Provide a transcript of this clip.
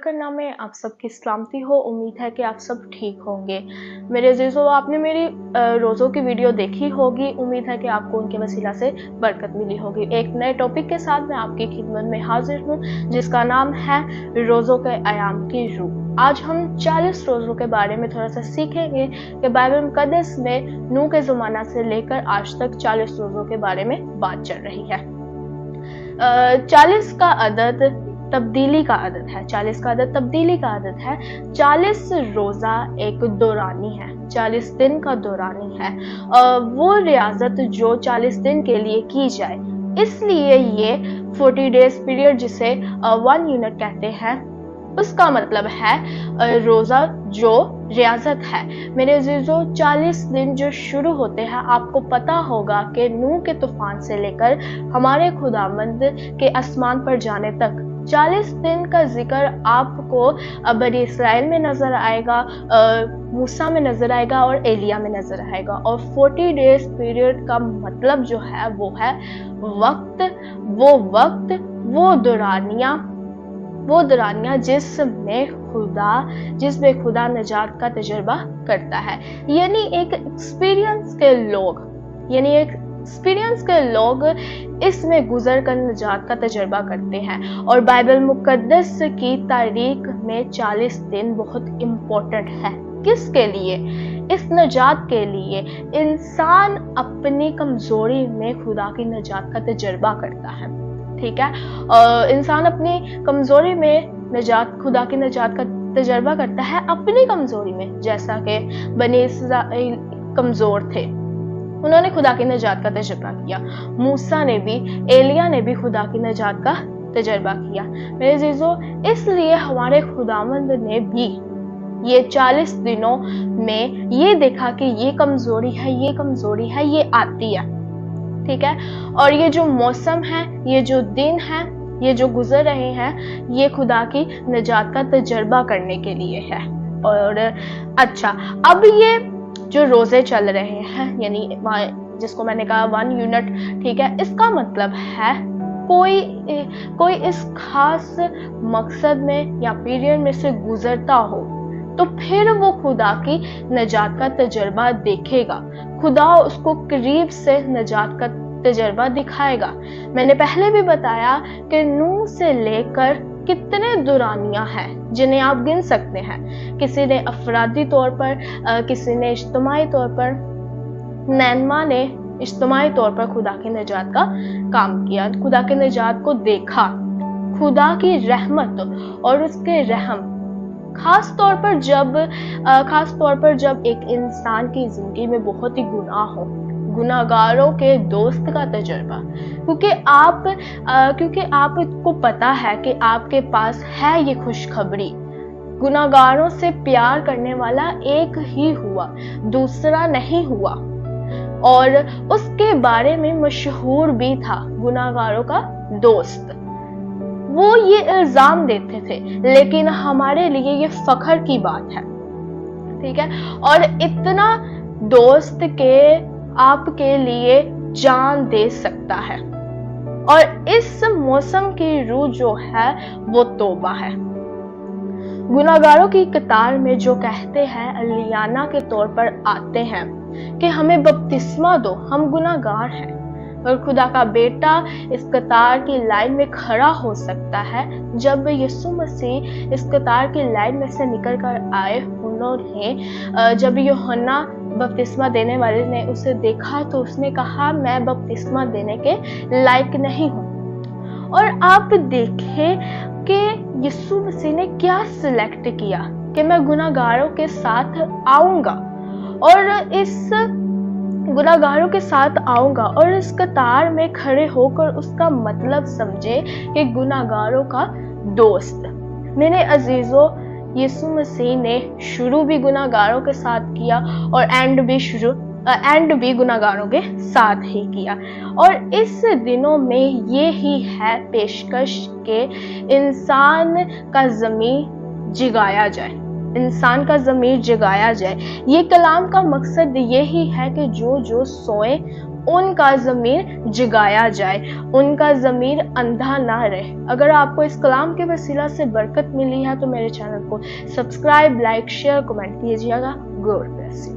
करना में आप सबकी सलामती हो। उम्मीद है कि आप सब ठीक होंगे। मेरे अजीज़ों, आपने मेरी रोज़ों की वीडियो देखी होगी। उम्मीद है कि आपको उनके वसीला से बरकत मिली होगी। एक नए टॉपिक के साथ मैं आपकी खिदमत में हाजिर हूँ, जिसका नाम है रोज़ों के आयाम की रूह। आज हम 40 रोज़ों के बारे में थोड़ा सा सीखेंगे कि बाइबल मुकद्दस में नूह के ज़माना से लेकर आज तक 40 रोज़ों के बारे में बात चल रही है। 40 का अदद तब्दीली का अदद है। 40 का अदद तब्दीली का अदद है। 40 रोज़ा एक दौरानी है, 40 दिन का दौरानी है। वो रियाजत जो 40 दिन के लिए की जाए, इसलिए ये 40 डेज पीरियड जिसे 1 यूनिट कहते हैं, उसका मतलब है रोज़ा जो रियाजत है। मेरे अजीज़ों, 40 दिन जो शुरू होते हैं, आपको पता होगा कि नूह के तूफान से लेकर हमारे खुदावंद के आसमान पर जाने तक 40 दिन का जिक्र आपको बनी इसराइल में नजर आएगा, मूसा में नजर आएगा और एलिया में नजर आएगा। और 40 डेज पीरियड का मतलब जो है वो है वक्त, वो दौरानियां जिसमें खुदा निजात का तजुर्बा करता है। यानी एक एक्सपीरियंस के लोग इसमें गुजर कर निजात का तजुर्बा करते हैं। और बाइबल मुकद्दस की तारीख में 40 दिन बहुत इम्पोर्टेंट है। किसके लिए? इस निजात के लिए। इंसान अपनी कमजोरी में खुदा की निजात का तजुर्बा करता है, ठीक है। इंसान अपनी कमजोरी में खुदा की निजात का तजुर्बा करता है अपनी कमजोरी में। जैसा कि बनी इसराइल कमजोर थे, उन्होंने खुदा की निजात का तजुर्बा किया। मूसा ने भी, एलिया ने भी खुदा की निजात का तजुर्बा किया। मेरे अजीजों, इसलिए हमारे खुदावंद ने भी ये 40 दिनों में ये देखा कि ये कमजोरी है, ये आती है, ठीक है। और ये जो मौसम है, ये जो दिन है, ये जो गुजर रहे हैं, ये खुदा की निजात का तजुर्बा करने के लिए है। और अच्छा, अब ये जो रोजे चल रहे हैं, यानी जिसको मैंने कहा 1 यूनिट, ठीक है, इसका मतलब है कोई इस खास मकसद में या पीरियड में से गुजरता हो तो फिर वो खुदा की निजात का तजुर्बा देखेगा। खुदा उसको करीब से निजात का तजुर्बा दिखाएगा। मैंने पहले भी बताया कि नूह से लेकर कितने दुरानियां हैं जिन्हें आप गिन सकते हैं। किसी ने अफरादी तौर पर, किसी ने इज्तिमाई तौर पर, नैनमा ने इज्तिमाई तौर पर खुदा की निजात का काम किया, खुदा की निजात को देखा। खुदा की रहमत और उसके रहम खास तौर पर जब एक इंसान की जिंदगी में बहुत ही गुनाह हो, गुनाहगारों के दोस्त का तजुर्बा, क्योंकि आपको पता है कि आपके पास है ये खुशखबरी। गुनाहगारों से प्यार करने वाला एक ही हुआ, दूसरा नहीं हुआ। और उसके बारे में मशहूर भी था, गुनाहगारों का दोस्त। वो ये इल्जाम देते थे, लेकिन हमारे लिए ये फख्र की बात है, ठीक है। और इतना दोस्त के आपके लिए जान दे सकता है। और इस मौसम की रूह जो है वो तौबा है। गुनाहगारों की कतार में जो कहते हैं, अलियाना के तौर पर आते हैं कि हमें बपतिस्मा दो, हम गुनाहगार हैं। और खुदा का बेटा इस कतार की लाइन में खड़ा हो सकता है। जब यीशु मसीह इस कतार की लाइन में से निकल कर आए, उन्होंने जब यूहन्ना बपतिस्मा देने वाले ने उसे देखा तो उसने कहा, मैं बपतिस्मा देने के लायक नहीं हूँ। और आप देखें कि यीशु मसीह ने क्या सिलेक्ट किया कि मैं गुनाहगारों के साथ आऊंगा और इस कतार में खड़े होकर उसका मतलब समझे कि गुनाहगारों का दोस्त। मेरे अजीजों, यीशु मसीह ने शुरू भी गुनाहगारों के साथ किया और एंड भी गुनाहगारों के साथ ही किया। और इस दिनों में ये ही है पेशकश के इंसान का ज़मीर जगाया जाए। ये कलाम का मकसद यही है कि जो सोए ان کا ضمیر جگایا جائے، ان کا ضمیر اندھا نہ رہے۔ اگر آپ کو اس کلام کے وسیلہ سے برکت ملی ہے تو میرے چینل کو سبسکرائب، لائک، شیئر، کمنٹ کیجیے گا۔ God bless you.